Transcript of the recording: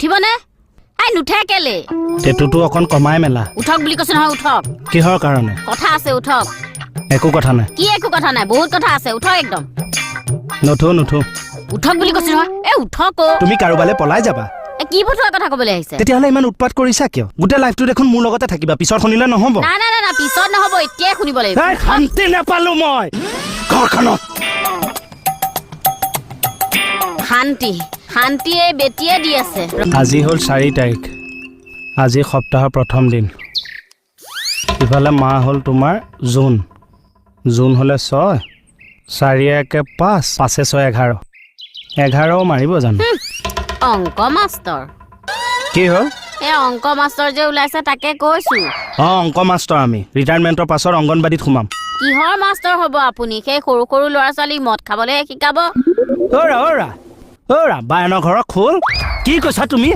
উঠিবনে আই নুঠে কেলে তেতুটো অকণ কমাই মেলা উঠক বুলি কৈছে নহয় উঠক কিহৰ কাৰণে কথা আছে উঠক একো কথা নাই কি একো কথা নাই বহুত কথা আছে উঠক একদম নুঠো নুঠো উঠক বুলি কৈছে নহয় উঠক তুমি কাৰোবালৈ পলাই যাবা কি বঠোৱা কথা ক'বলৈ আহিছে তেতিয়াহ'লে ইমান উৎপাত কৰিছা কিয় গোটেই লাইফটো দেখোন মোৰ লগতে থাকিবা পিছত শুনিলে নহ'ব না না না পিছত নহ'ব এতিয়াই শুনিব লাগিব শান্তি নাপালো মই ঘৰখনত শান্তি এই বেটিয়ে দি আছে আজি হ'ল 4 তাৰিখ আজি সপ্তাহৰ প্ৰথম দিন ইফালে মাহ হ'ল তোমাৰ জুন হ'লে 6 4 একে 5 5 6 11 11ও মাৰিব জানো অংক মাষ্টৰ কি হ'ল এই অংক মাষ্টৰ যে ওলাইছে তাকে কৈছো অংক মাষ্টৰ আমি ৰিটায়াৰমেণ্টৰ পাছত অংগনবাড়ীত সোমাম কিহৰ মাষ্টৰ হ'ব আপুনি সেই সৰু সৰু ল'ৰা ছোৱালীক মদ খাবলৈ শিকাব অ'ৰা বায়নৰ ঘৰৰ খোল কি কৈছা তুমি